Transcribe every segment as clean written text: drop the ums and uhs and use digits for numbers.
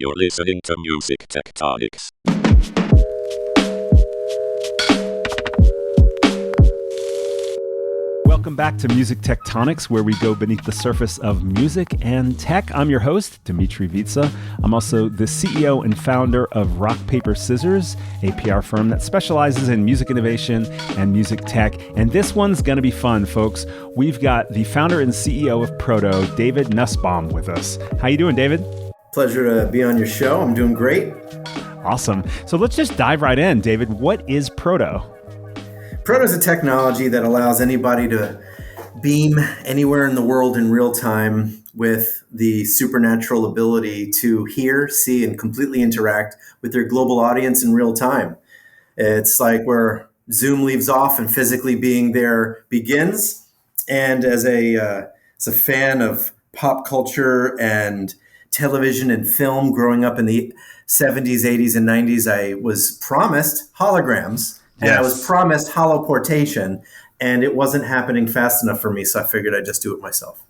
You're listening to Music Tectonics. Welcome back to Music Tectonics, where we go beneath the surface of music and tech. I'm your host, Dimitri Vitsa. I'm also the CEO and founder of Rock, Paper, Scissors, a PR firm that specializes in music innovation and music tech. And this one's going to be fun, folks. We've got the founder and CEO of Proto, David Nussbaum, with us. How you doing, David? Pleasure to be on your show. I'm doing great. Awesome. So let's just dive right in, David. What is Proto? Proto is a technology that allows anybody to beam anywhere in the world in real time with the supernatural ability to hear, see, and completely interact with their global audience in real time. It's like where Zoom leaves off and physically being there begins. And as a fan of pop culture and television and film growing up in the 70s, 80s, and 90s, I was promised holograms. And I was promised holoportation, and it wasn't happening fast enough for me, so I figured I'd just do it myself.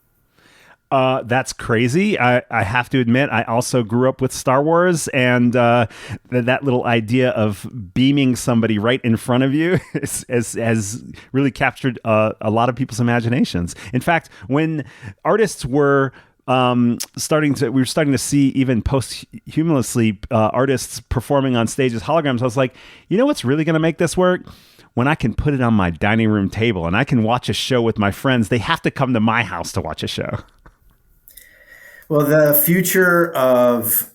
That's crazy. I have to admit, I also grew up with Star Wars, and that little idea of beaming somebody right in front of you has really captured a lot of people's imaginations. In fact, when artists were we were starting to see even posthumously artists performing on stage as holograms. I was like, you know what's really going to make this work? When I can put it on my dining room table and I can watch a show with my friends. They have to come to my house to watch a show. Well, the future of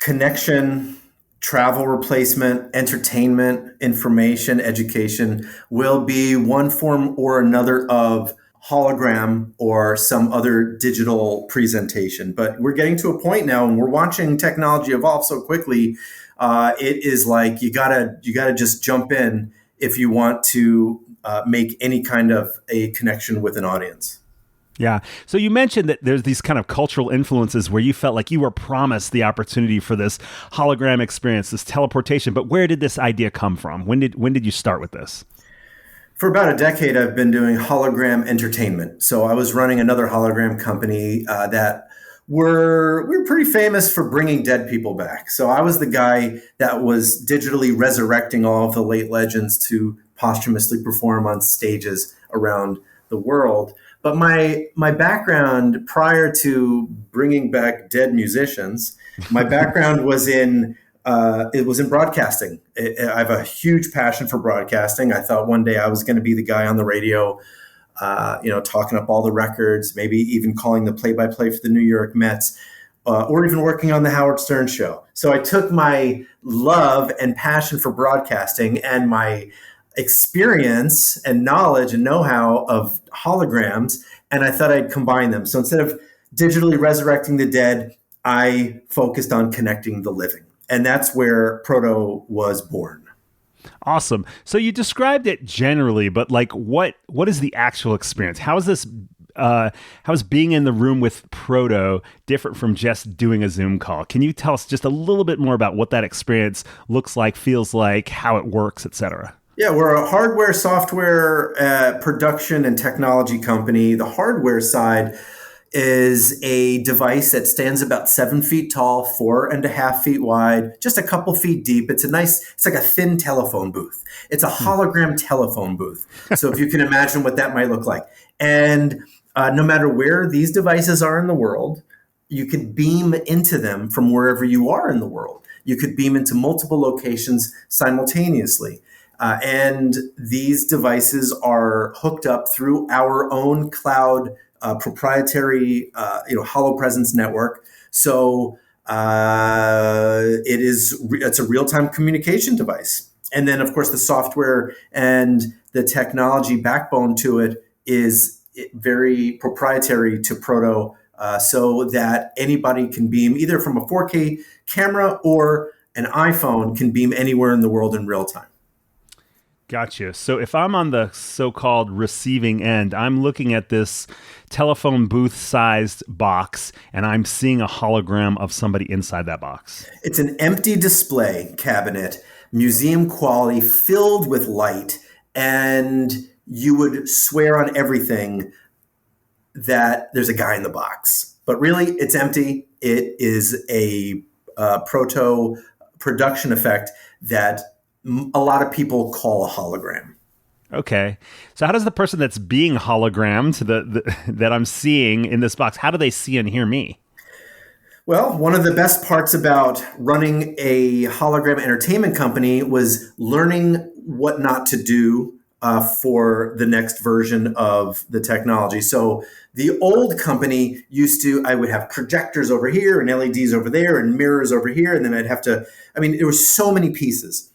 connection, travel replacement, entertainment, information, education will be one form or another of hologram or some other digital presentation. But we're getting to a point now and we're watching technology evolve so quickly. It is like you gotta just jump in if you want to make any kind of a connection with an audience. Yeah. So you mentioned that there's these kind of cultural influences where you felt like you were promised the opportunity for this hologram experience, this teleportation. But where did this idea come from? When did you start with this? For about a decade, I've been doing hologram entertainment. So I was running another hologram company that we were pretty famous for bringing dead people back. So I was the guy that was digitally resurrecting all of the late legends to posthumously perform on stages around the world. But my background prior to bringing back dead musicians, my background was in broadcasting. I have a huge passion for broadcasting. I thought one day I was going to be the guy on the radio, talking up all the records, maybe even calling the play-by-play for the New York Mets, or even working on the Howard Stern show. So I took my love and passion for broadcasting and my experience and knowledge and know-how of holograms, and I thought I'd combine them. So instead of digitally resurrecting the dead, I focused on connecting the living. And that's where Proto was born. Awesome. So you described it generally, but like what is the actual experience? How is this how is being in the room with Proto different from just doing a Zoom call? Can you tell us just a little bit more about what that experience looks like, feels like, how it works, et cetera? Yeah, we're a hardware, software, production and technology company. The hardware side is a device that stands about 7 feet tall, 4.5 feet wide, just a couple feet deep. It's like a thin telephone booth. It's a hologram telephone booth. So if you can imagine what that might look like. And no matter where these devices are in the world, you could beam into them from wherever you are in the world. You could beam into multiple locations simultaneously. And these devices are hooked up through our own cloud proprietary, HoloPresence network. So it's a real-time communication device. And then, of course, the software and the technology backbone to it is very proprietary to Proto, so that anybody can beam either from a 4K camera or an iPhone can beam anywhere in the world in real time. Gotcha. So if I'm on the so-called receiving end, I'm looking at this telephone booth-sized box, and I'm seeing a hologram of somebody inside that box. It's an empty display cabinet, museum quality, filled with light, and you would swear on everything that there's a guy in the box. But really, it's empty. It is a Proto production effect that a lot of people call a hologram. Okay. So how does the person that's being hologrammed that I'm seeing in this box, how do they see and hear me? Well, one of the best parts about running a hologram entertainment company was learning what not to do for the next version of the technology. So the old company I would have projectors over here and LEDs over there and mirrors over here. And then there were so many pieces.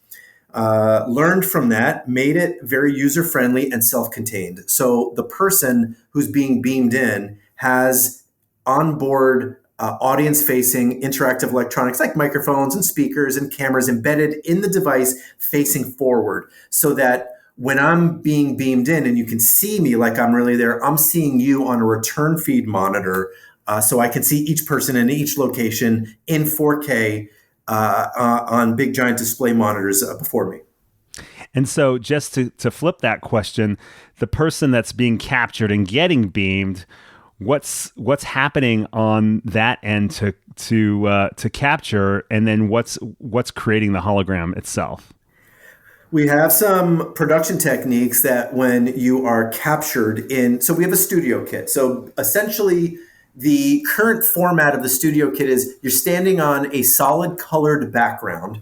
Learned from that, made it very user-friendly and self-contained. So the person who's being beamed in has onboard audience-facing interactive electronics like microphones and speakers and cameras embedded in the device facing forward, so that when I'm being beamed in and you can see me like I'm really there, I'm seeing you on a return feed monitor, so I can see each person in each location in 4K on big giant display monitors before me. And so just to flip that question, the person that's being captured and getting beamed, what's happening on that end to capture, and then what's creating the hologram itself? We have some production techniques that when you are captured so we have a studio kit. So essentially the current format of the studio kit is you're standing on a solid colored background.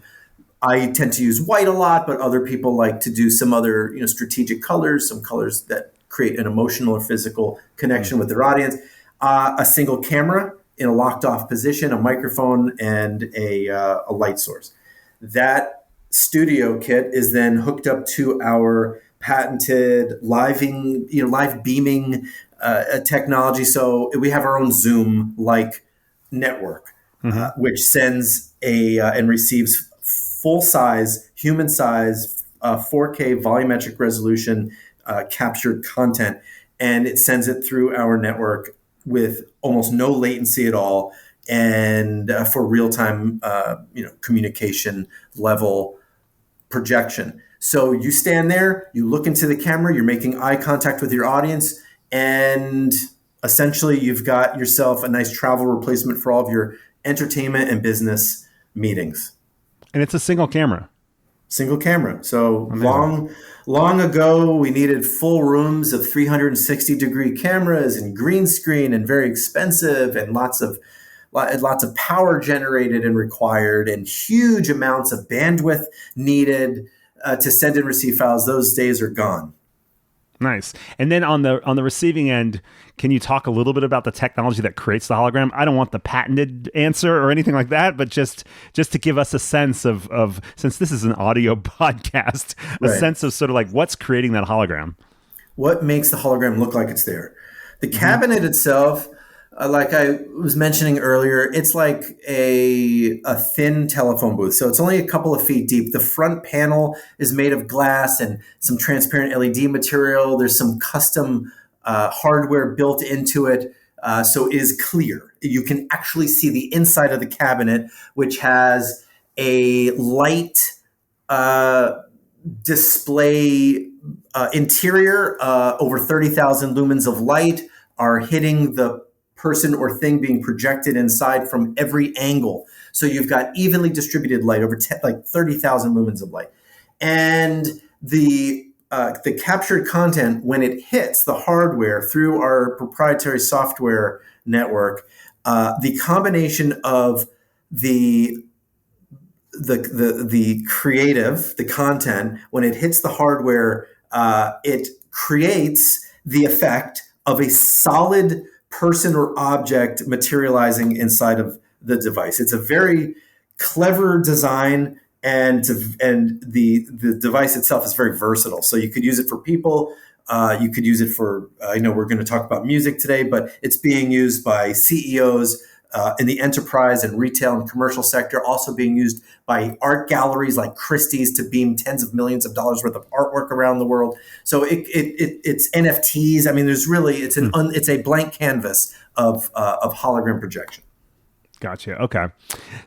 I tend to use white a lot, but other people like to do some other, strategic colors, some colors that create an emotional or physical connection with their audience. A single camera in a locked off position, a microphone, and a light source. That studio kit is then hooked up to our patented live beaming technology. So we have our own Zoom-like network, which sends and receives full-size, human-size, 4K volumetric resolution captured content, and it sends it through our network with almost no latency at all, and for real-time, communication level projection. So you stand there, you look into the camera, you're making eye contact with your audience, and essentially you've got yourself a nice travel replacement for all of your entertainment and business meetings. And it's a single camera. Single camera. So long ago, we needed full rooms of 360-degree cameras and green screen and very expensive and lots of power generated and required and huge amounts of bandwidth needed to send and receive files. Those days are gone. Nice. And then on the receiving end, can you talk a little bit about the technology that creates the hologram? I don't want the patented answer or anything like that, but just to give us a sense of since this is an audio podcast, a sense of sort of like what's creating that hologram. What makes the hologram look like it's there? The cabinet itself, like I was mentioning earlier, it's like a thin telephone booth. So it's only a couple of feet deep. The front panel is made of glass and some transparent LED material. There's some custom hardware built into it. So it is clear. You can actually see the inside of the cabinet, which has a light display interior. Over 30,000 lumens of light are hitting the person or thing being projected inside from every angle. So you've got evenly distributed light over 30,000 lumens of light. And the captured content, when it hits the hardware through our proprietary software network, the combination of the creative, the content, when it hits the hardware, it creates the effect of a solid person or object materializing inside of the device. It's a very clever design, and the device itself is very versatile. So you could use it for people. You could use it for, we're going to talk about music today, but it's being used by CEOs in the enterprise and retail and commercial sector, also being used by art galleries like Christie's to beam tens of millions of dollars worth of artwork around the world. So it's NFTs. I mean, there's really, it's a blank canvas of hologram projection. Gotcha. Okay.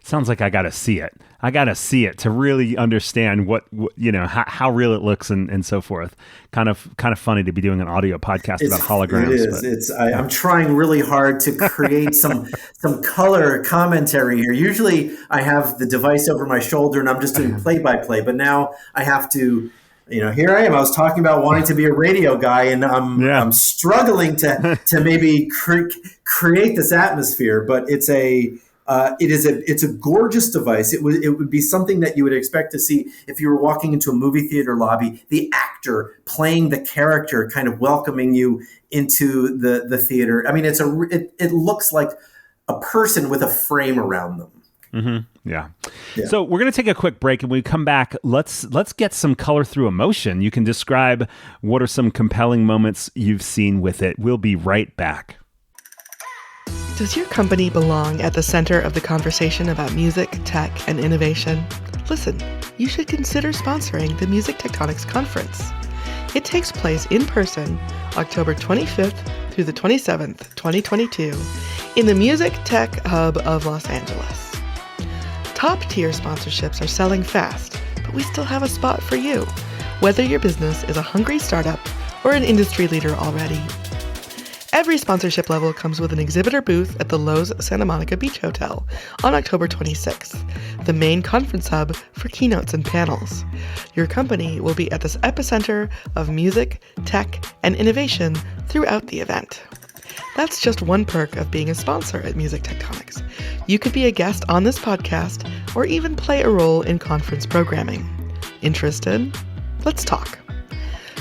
Sounds like I got to see it. I got to see it to really understand what how real it looks and so forth. Kind of funny to be doing an audio podcast about holograms. It is. I'm trying really hard to create some color commentary here. Usually I have the device over my shoulder and I'm just doing play by play, but now I have to, here I am. I was talking about wanting to be a radio guy, and I'm struggling to maybe create this atmosphere. But it's a gorgeous device. It would be something that you would expect to see if you were walking into a movie theater lobby. The actor playing the character, kind of welcoming you into the theater. I mean, it looks like a person with a frame around them. Mm-hmm. Yeah. So we're going to take a quick break, and when we come back, let's get some color through emotion. You can describe what are some compelling moments you've seen with it. We'll be right back. Does your company belong at the center of the conversation about music, tech, and innovation? Listen, you should consider sponsoring the Music Tectonics Conference. It takes place in person October 25th through the 27th, 2022, in the Music Tech Hub of Los Angeles. Top-tier sponsorships are selling fast, but we still have a spot for you, whether your business is a hungry startup or an industry leader already. Every sponsorship level comes with an exhibitor booth at the Loews Santa Monica Beach Hotel on October 26th, the main conference hub for keynotes and panels. Your company will be at this epicenter of music, tech, and innovation throughout the event. That's just one perk of being a sponsor at Music Tectonics. You could be a guest on this podcast or even play a role in conference programming. Interested? Let's talk.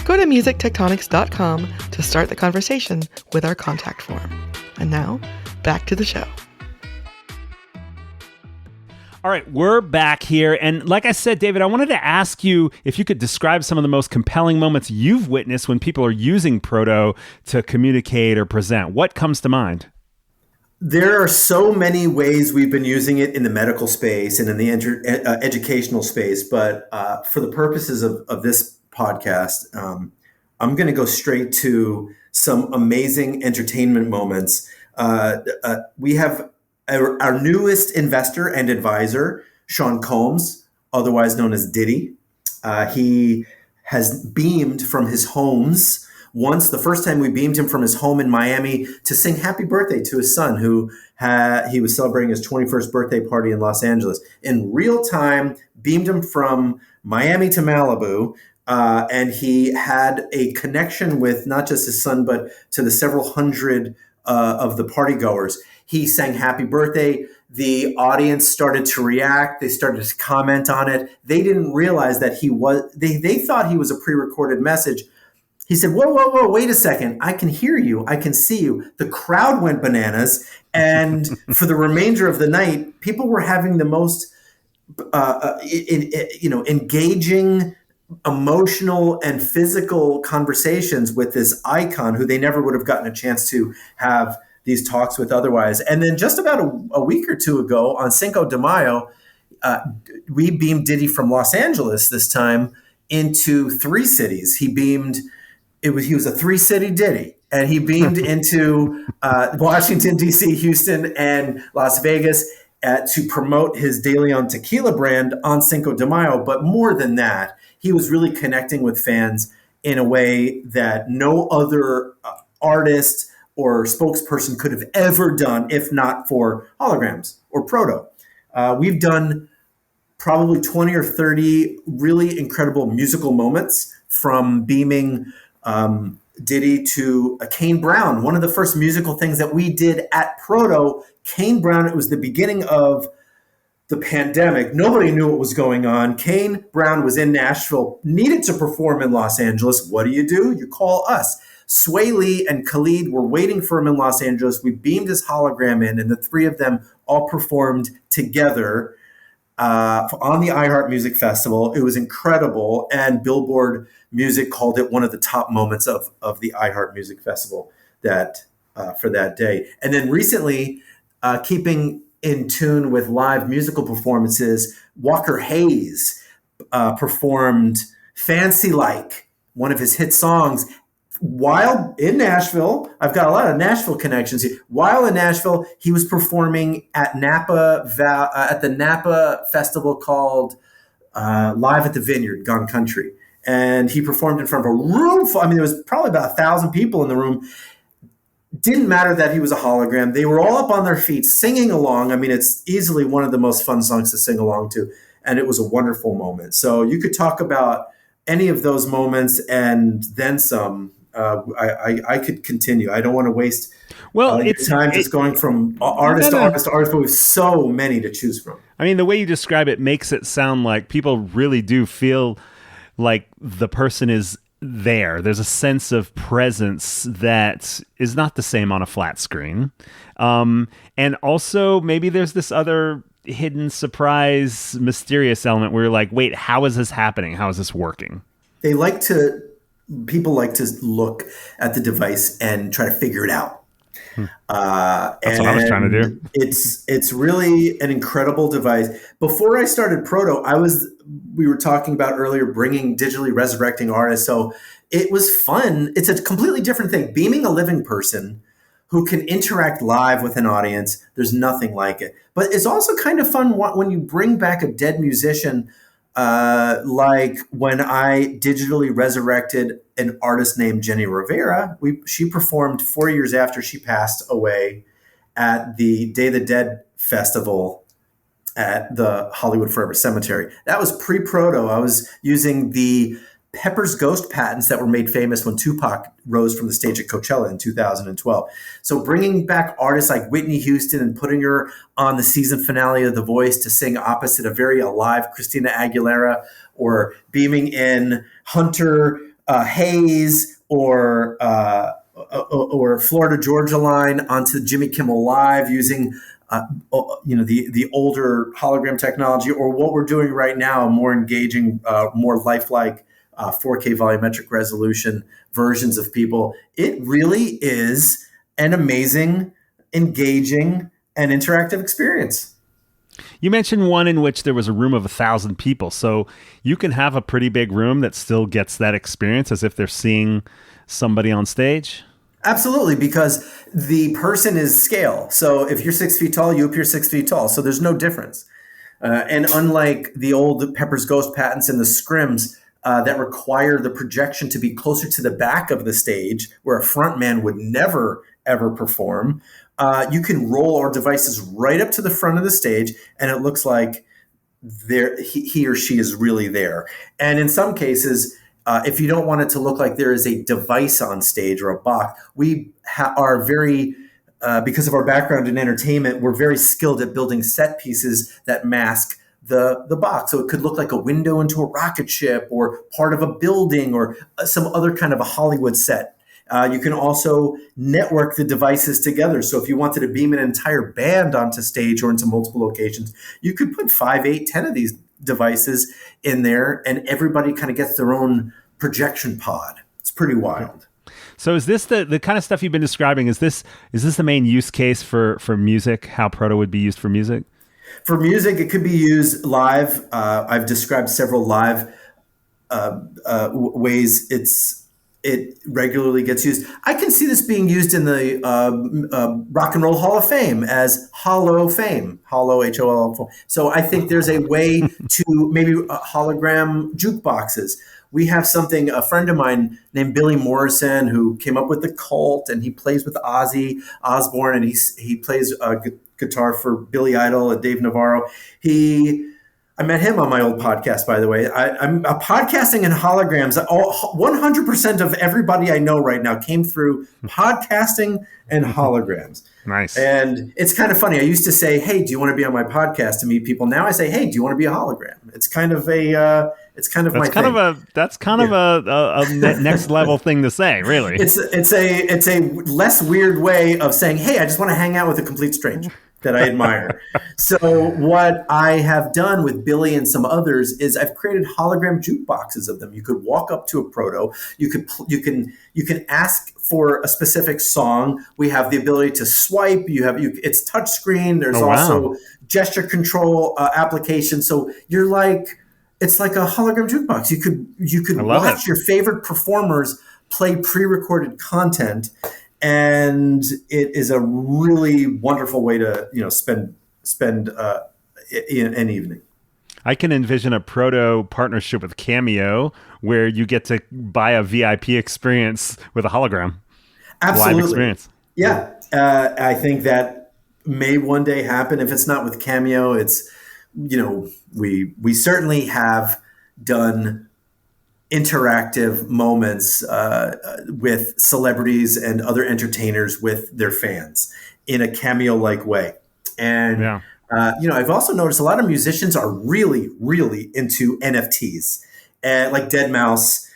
Go to musictectonics.com to start the conversation with our contact form. And now, back to the show. All right, we're back here. And like I said, David, I wanted to ask you if you could describe some of the most compelling moments you've witnessed when people are using Proto to communicate or present. What comes to mind? There are so many ways we've been using it in the medical space and in the educational space. But for the purposes of this podcast, I'm going to go straight to some amazing entertainment moments. We have our newest investor and advisor, Sean Combs, otherwise known as Diddy. He has beamed from his homes once. The first time we beamed him from his home in Miami to sing happy birthday to his son, who he was celebrating his 21st birthday party in Los Angeles. In real time, beamed him from Miami to Malibu. And he had a connection with not just his son, but to the several hundred of the party goers. He sang happy birthday. The audience started to react. They started to comment on it. They didn't realize that they thought he was a pre-recorded message. He said, whoa, wait a second. I can hear you. I can see you. The crowd went bananas. And for the remainder of the night, people were having the most engaging, emotional and physical conversations with this icon who they never would have gotten a chance to have these talks with otherwise. And then just about a week or two ago on Cinco de Mayo, we beamed Diddy from Los Angeles this time into 3 cities. He was a 3-city Diddy, and he beamed into Washington, D.C., Houston, and Las Vegas to promote his De Leon tequila brand on Cinco de Mayo. But more than that, he was really connecting with fans in a way that no other artist or spokesperson could have ever done, if not for Holograms or Proto. We've done probably 20 or 30 really incredible musical moments, from beaming Diddy to Kane Brown. One of the first musical things that we did at Proto, Kane Brown, it was the beginning of the pandemic. Nobody knew what was going on. Kane Brown was in Nashville, needed to perform in Los Angeles. What do? You call us. Sway Lee and Khalid were waiting for him in Los Angeles. We beamed his hologram in, and the 3 of them all performed together on the iHeart Music Festival. It was incredible, and Billboard Music called it one of the top moments of the iHeart Music Festival for that day. And then recently, keeping in tune with live musical performances, Walker Hayes performed Fancy Like, one of his hit songs, while in Nashville, I've got a lot of Nashville connections here. While in Nashville, he was performing at at the Napa festival called Live at the Vineyard, Gone Country. And he performed in front of a room full. I mean, there was probably about 1,000 people in the room. Didn't matter that he was a hologram. They were all up on their feet singing along. I mean, it's easily one of the most fun songs to sing along to. And it was a wonderful moment. So you could talk about any of those moments and then some. I could continue. I don't want to waste time just going from artist to artist to artist, but with so many to choose from. I mean, the way you describe it makes it sound like people really do feel like the person is there. There's a sense of presence that is not the same on a flat screen. And also maybe there's this other hidden surprise, mysterious element where you're like, wait, how is this happening? How is this working? People like to look at the device and try to figure it out. That's what I was trying to do. It's really an incredible device. Before I started Proto, we were talking about earlier bringing digitally resurrecting artists. So it was fun. It's a completely different thing. Beaming a living person who can interact live with an audience, there's nothing like it. But it's also kind of fun when you bring back a dead musician, like when I digitally resurrected an artist named Jenny Rivera. She performed 4 years after she passed away at the Day of the Dead festival at the Hollywood Forever Cemetery. That was pre-Proto. I was using the Pepper's Ghost patents that were made famous when Tupac rose from the stage at Coachella in 2012. So bringing back artists like Whitney Houston and putting her on the season finale of The Voice to sing opposite a very alive Christina Aguilera, or beaming in Hunter Hayes or Florida Georgia Line onto Jimmy Kimmel Live using the older hologram technology, or what we're doing right now, more engaging, more lifelike 4K volumetric resolution versions of people. It really is an amazing, engaging, and interactive experience. You mentioned one in which there was a room of 1,000 people. So you can have a pretty big room that still gets that experience as if they're seeing somebody on stage. Absolutely, because the person is scale. So if you're 6 feet tall, you appear 6 feet tall. So there's no difference. And unlike the old Pepper's Ghost patents and the scrims that require the projection to be closer to the back of the stage, where a front man would never, ever perform, you can roll our devices right up to the front of the stage, and it looks like he or she is really there. And in some cases, if you don't want it to look like there is a device on stage or a box, we are very, because of our background in entertainment, we're very skilled at building set pieces that mask the box. So it could look like a window into a rocket ship, or part of a building, or some other kind of a Hollywood set. You can also network the devices together. So if you wanted to beam an entire band onto stage or into multiple locations, you could put 5, 8, 10 of these devices in there, and everybody kind of gets their own projection pod. It's pretty wild. So is this the kind of stuff you've been describing? Is this the main use case for music, how Proto would be used for music? For music, it could be used live. I've described several live ways it regularly gets used. I can see this being used in the Rock and Roll Hall of Fame as Holo Fame, Holo, H-O-L-O. So I think there's a way to maybe hologram jukeboxes. We have a friend of mine named Billy Morrison, who came up with the Cult, and he plays with Ozzy Osbourne, and he plays guitar for Billy Idol and Dave Navarro. I met him on my old podcast, by the way. I'm podcasting in holograms. 100% of everybody I know right now came through podcasting and holograms. Nice. And it's kind of funny. I used to say, "Hey, do you want to be on my podcast?" to meet people. Now I say, "Hey, do you want to be a hologram?" It's kind of a that's kind of a next level thing to say, really. It's a less weird way of saying, "Hey, I just want to hang out with a complete stranger that I admire." So what I have done with Billy and some others is I've created hologram jukeboxes of them. You could walk up to a Proto. You can ask for a specific song. We have the ability to swipe. It's touchscreen. There's also gesture control application. So it's like a hologram jukebox. You could watch your favorite performers play pre-recorded content, and it is a really wonderful way to spend an evening. I can envision a Proto partnership with Cameo where you get to buy a VIP experience with a hologram. Absolutely. Live experience. Yeah. I think that may one day happen. If it's not with Cameo, it's, we certainly have done interactive moments with celebrities and other entertainers with their fans in a Cameo-like way. And I've also noticed a lot of musicians are really, really into NFTs, like Deadmau5,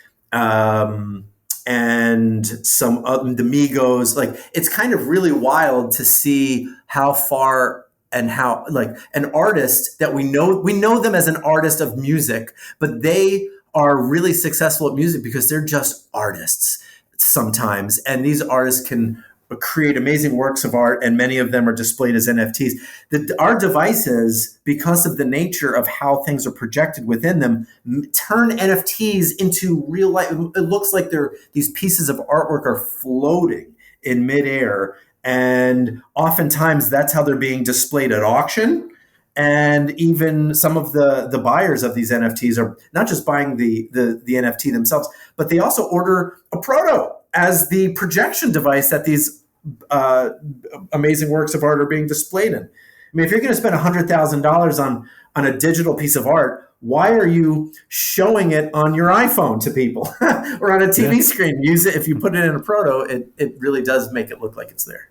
and some the Migos. Like, it's kind of really wild to see how far and how, like, an artist that we know them as an artist of music, but they are really successful at music because they're just artists sometimes, and these artists can create amazing works of art, and many of them are displayed as NFTs. Our devices, because of the nature of how things are projected within them, turn NFTs into real life. It looks like these pieces of artwork are floating in midair, and oftentimes that's how they're being displayed at auction. And even some of the buyers of these NFTs are not just buying the NFT themselves, but they also order a Proto as the projection device that these amazing works of art are being displayed in. I mean, if you're going to spend $100,000 on a digital piece of art, why are you showing it on your iPhone to people or on a TV screen? Use it. If you put it in a Proto, it really does make it look like it's there.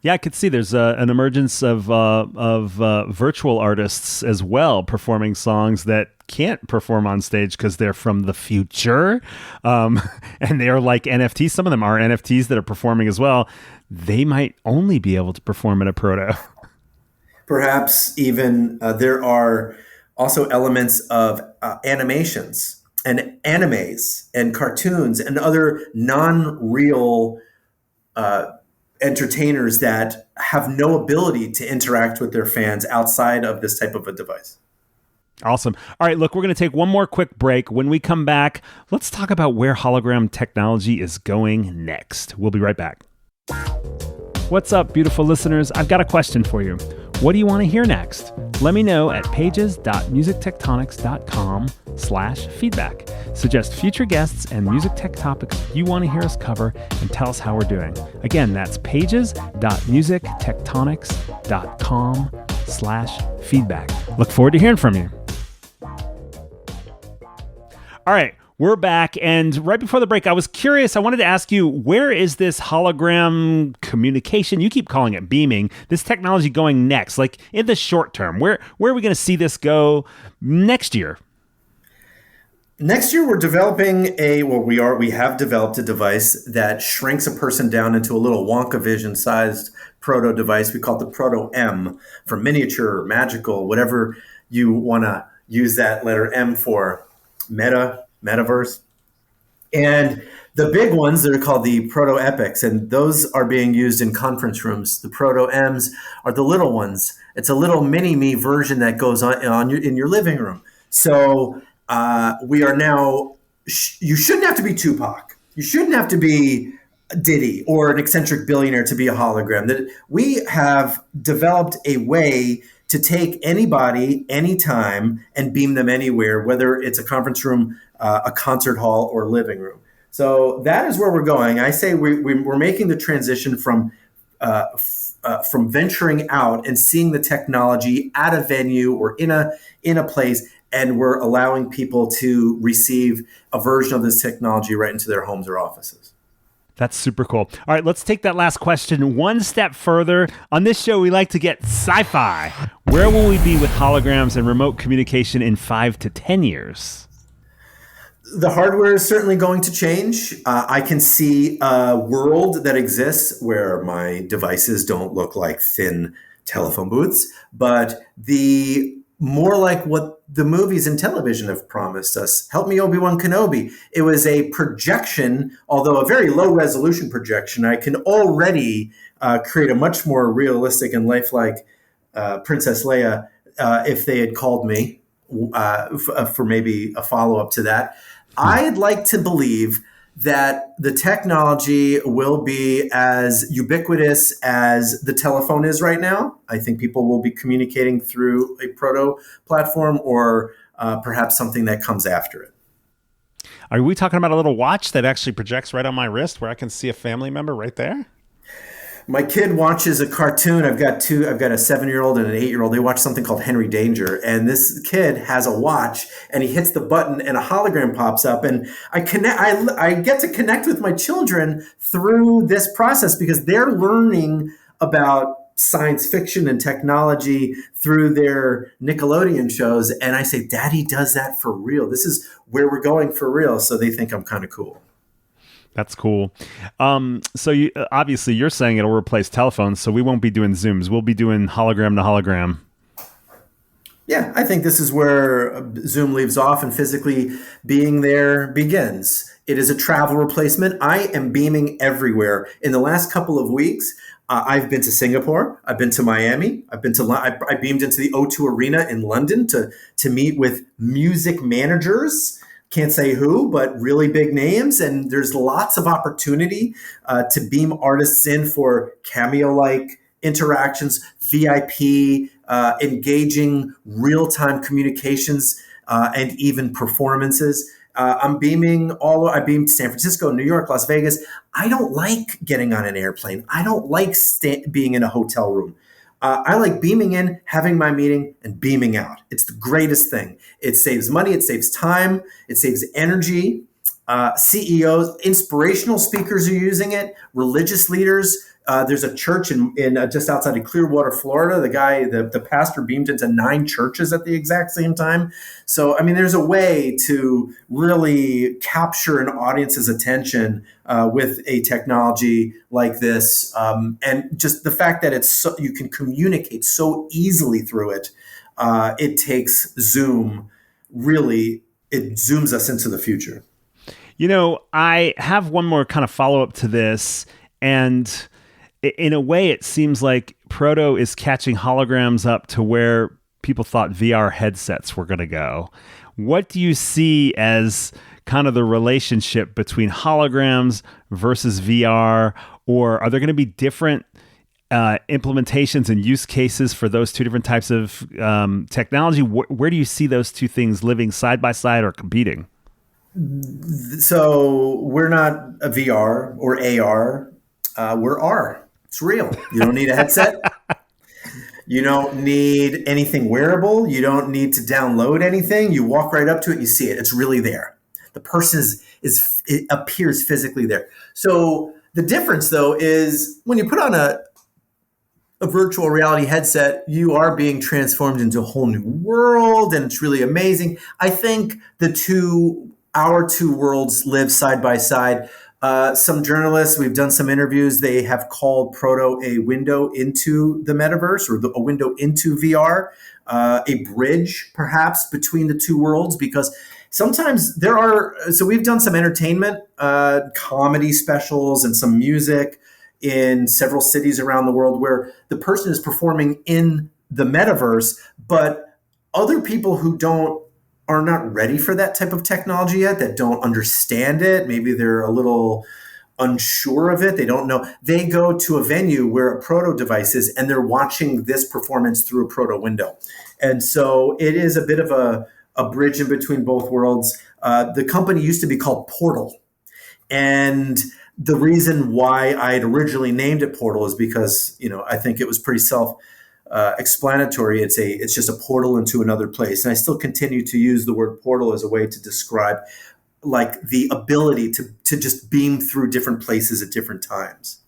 Yeah, I could see there's an emergence of virtual artists as well, performing songs that can't perform on stage because they're from the future, and they're like NFTs. Some of them are NFTs that are performing as well. They might only be able to perform in a Proto. Perhaps even there are also elements of animations and animes and cartoons and other non-real entertainers that have no ability to interact with their fans outside of this type of a device. Awesome. All right, look, we're going to take one more quick break. When we come back, let's talk about where hologram technology is going next. We'll be right back. What's up, beautiful listeners? I've got a question for you. What do you want to hear next? Let me know at pages.musictectonics.com/feedback. Suggest future guests and music tech topics you want to hear us cover, and tell us how we're doing. Again, that's pages.musictectonics.com/feedback. Look forward to hearing from you. All right. We're back, and right before the break, I was curious. I wanted to ask you, where is this hologram communication? You keep calling it beaming. This technology going next, like in the short term. Where are we going to see this go next year? Next year, we're developing we have developed a device that shrinks a person down into a little Wonka Vision-sized Proto device. We call it the Proto M, for miniature, magical, whatever you want to use that letter M for. Metaverse. And the big ones that are called the Proto Epics, and those are being used in conference rooms. The Proto M's are the little ones. It's a little mini-me version that goes on in your living room. So we are now, you shouldn't have to be Tupac. You shouldn't have to be Diddy or an eccentric billionaire to be a hologram. That we have developed a way to take anybody, anytime, and beam them anywhere, whether it's a conference room, a concert hall, or living room. So that is where we're going. I say we're making the transition from venturing out and seeing the technology at a venue or in a place, and we're allowing people to receive a version of this technology right into their homes or offices. That's super cool. All right, let's take that last question one step further. On this show, we like to get sci-fi. Where will we be with holograms and remote communication in 5 to 10 years? The hardware is certainly going to change. I can see a world that exists where my devices don't look like thin telephone booths, but more like what the movies and television have promised us. Help me, Obi-Wan Kenobi. It was a projection, although a very low resolution projection. I can already create a much more realistic and lifelike Princess Leia if they had called me for maybe a follow-up to that. I'd like to believe that the technology will be as ubiquitous as the telephone is right now. I think people will be communicating through a proto platform or perhaps something that comes after it. Are we talking about a little watch that actually projects right on my wrist where I can see a family member right there? My kid watches a cartoon. I've got a 7-year-old and an 8-year-old. They watch something called Henry Danger. And this kid has a watch and he hits the button and a hologram pops up. And I get to connect with my children through this process because they're learning about science fiction and technology through their Nickelodeon shows. And I say, Daddy does that for real. This is where we're going for real. So they think I'm kind of cool. That's cool. So obviously you're saying it'll replace telephones, so we won't be doing Zooms. We'll be doing hologram to hologram. Yeah, I think this is where Zoom leaves off and physically being there begins. It is a travel replacement. I am beaming everywhere. In the last couple of weeks, I've been to Singapore. I've been to Miami. I beamed into the O2 Arena in London to meet with music managers. Can't say who, but really big names. And there's lots of opportunity to beam artists in for cameo-like interactions, VIP, engaging real-time communications, and even performances. I beamed San Francisco, New York, Las Vegas. I don't like getting on an airplane. I don't like being in a hotel room. I like beaming in, having my meeting, and beaming out. It's the greatest thing. It saves money. It saves time. It saves energy. CEOs, inspirational speakers are using it. Religious leaders. There's a church in just outside of Clearwater, Florida. The pastor beamed into 9 churches at the exact same time. So, I mean, there's a way to really capture an audience's attention with a technology like this. And just the fact that you can communicate so easily through it, it takes Zoom, really, it zooms us into the future. You know, I have one more kind of follow-up to this, and in a way, it seems like Proto is catching holograms up to where people thought VR headsets were going to go. What do you see as kind of the relationship between holograms versus VR, or are there going to be different implementations and use cases for those two different types of technology? Where do you see those two things living side by side or competing? So we're not a VR or AR. We're R. It's real. You don't need a headset. You don't need anything wearable. You don't need to download anything. You walk right up to it and you see it. It's really there. The person it appears physically there. So the difference, though, is when you put on a virtual reality headset, you are being transformed into a whole new world, and it's really amazing. I think our two worlds live side by side. Some journalists, we've done some interviews, they have called Proto a window into the metaverse or a window into VR, a bridge perhaps between the two worlds, because sometimes so we've done some entertainment, comedy specials and some music in several cities around the world where the person is performing in the metaverse, but other people who are not ready for that type of technology yet, that don't understand it. Maybe they're a little unsure of it. They don't know. They go to a venue where a Proto device is, and they're watching this performance through a Proto window. And so it is a bit of a bridge in between both worlds. The company used to be called Portal. And the reason why I had originally named it Portal is because, I think it was pretty explanatory. It's just a portal into another place. And I still continue to use the word portal as a way to describe like the ability to just beam through different places at different times.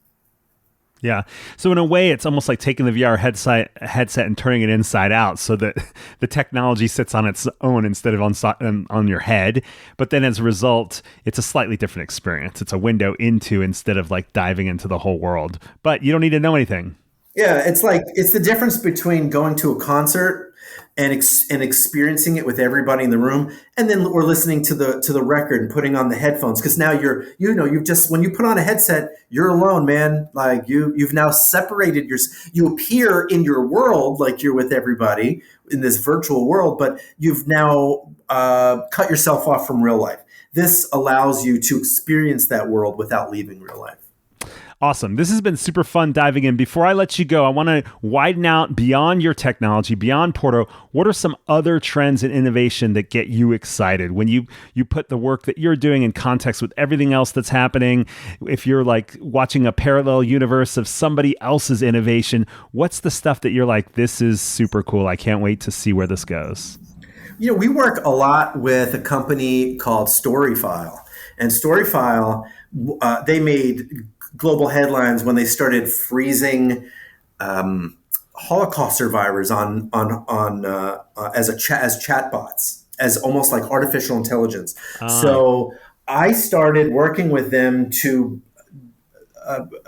Yeah. So in a way, it's almost like taking the VR headset and turning it inside out so that the technology sits on its own instead of on your head. But then as a result, it's a slightly different experience. It's a window into instead of like diving into the whole world. But you don't need to know anything. Yeah, it's the difference between going to a concert and experiencing it with everybody in the room, and then we're listening to the record and putting on the headphones, because now you've just, when you put on a headset, you're alone, man. Like you've now separated you appear in your world like you're with everybody in this virtual world, but you've now cut yourself off from real life. this allows you to experience that world without leaving real life. Awesome. This has been super fun diving in. Before I let you go, I want to widen out beyond your technology, beyond Proto. What are some other trends and innovation that get you excited when you put the work that you're doing in context with everything else that's happening? If you're like watching a parallel universe of somebody else's innovation, what's the stuff that you're like, this is super cool. I can't wait to see where this goes. We work a lot with a company called Storyfile. And Storyfile, they made global headlines when they started freezing Holocaust survivors as chatbots, as almost like artificial intelligence. So I started working with them to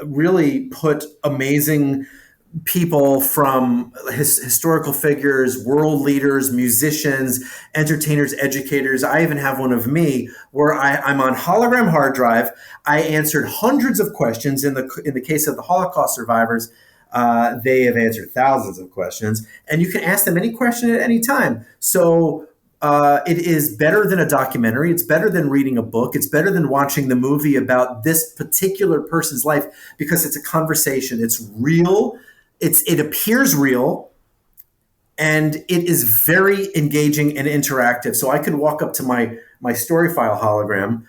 really put amazing people from historical figures, world leaders, musicians, entertainers, educators. I even have one of me where I'm on hologram hard drive. I answered hundreds of questions. In the case of the Holocaust survivors, they have answered thousands of questions, and you can ask them any question at any time. So it is better than a documentary. It's better than reading a book. It's better than watching the movie about this particular person's life, because it's a conversation. It's real. It appears real, and it is very engaging and interactive. So I could walk up to my Storyfile hologram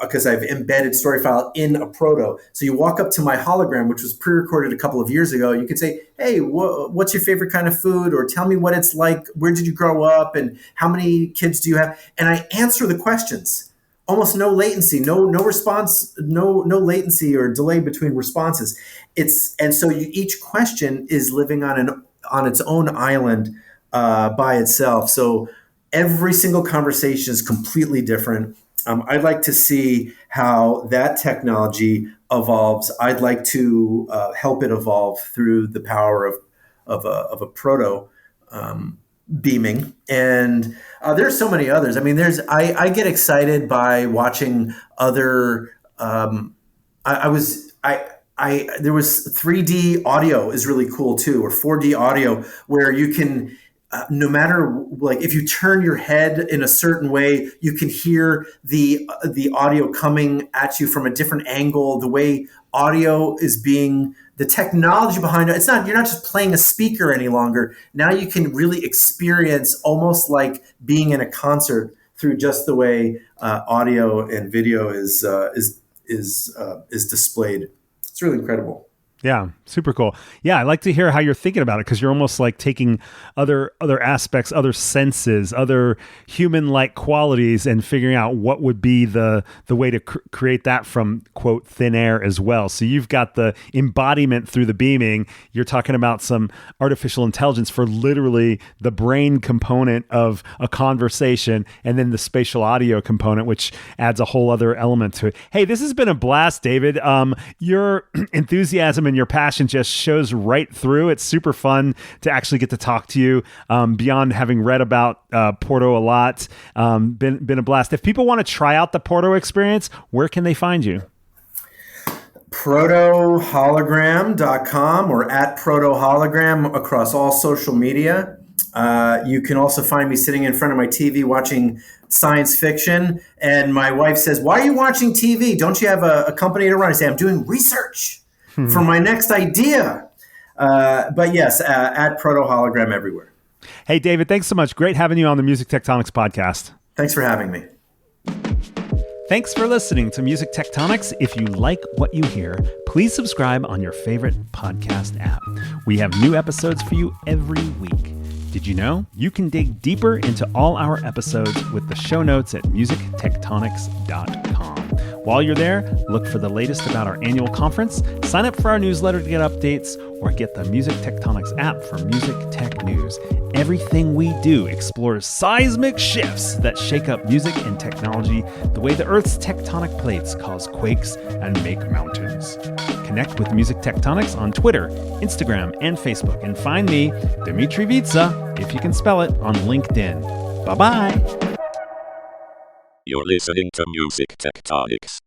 because I've embedded Storyfile in a Proto. So you walk up to my hologram, which was pre-recorded a couple of years ago. You could say, hey, what's your favorite kind of food? Or tell me what it's like. Where did you grow up? And how many kids do you have? And I answer the questions. Almost no latency, no response, no latency or delay between responses. Each question is living on its own island by itself. So every single conversation is completely different. I'd like to see how that technology evolves. I'd like to help it evolve through the power of a Proto beaming. And there's so many others. I mean, I get excited by watching other. There was 3D audio is really cool too, or 4D audio, where you can. No matter, like, if you turn your head in a certain way, you can hear the audio coming at you from a different angle. The way audio is being, the technology behind it, you're not just playing a speaker any longer. Now you can really experience almost like being in a concert through just the way audio and video is displayed. It's really incredible. Yeah, super cool. Yeah, I like to hear how you're thinking about it, because you're almost like taking other aspects, other senses, other human-like qualities, and figuring out what would be the way to create that from, quote, thin air as well. So you've got the embodiment through the beaming. You're talking about some artificial intelligence for literally the brain component of a conversation, and then the spatial audio component, which adds a whole other element to it. Hey, this has been a blast, David. Your enthusiasm and your passion just shows right through. It's super fun to actually get to talk to you beyond having read about Proto a lot. Been a blast. If people want to try out the Proto experience, where can they find you? protohologram.com or at protohologram across all social media. You can also find me sitting in front of my TV watching science fiction. And my wife says, why are you watching TV? Don't you have a company to run? I say, I'm doing research for my next idea. But yes, at Proto-Hologram everywhere. Hey, David, thanks so much. Great having you on the Music Tectonics podcast. Thanks for having me. Thanks for listening to Music Tectonics. If you like what you hear, please subscribe on your favorite podcast app. We have new episodes for you every week. Did you know you can dig deeper into all our episodes with the show notes at musictectonics.com. While you're there, look for the latest about our annual conference, sign up for our newsletter to get updates, or get the Music Tectonics app for music tech news. Everything we do explores seismic shifts that shake up music and technology the way the Earth's tectonic plates cause quakes and make mountains. Connect with Music Tectonics on Twitter, Instagram, and Facebook, and find me, Dmitry Vitsa, if you can spell it, on LinkedIn. Bye-bye. You're listening to Music Tectonics.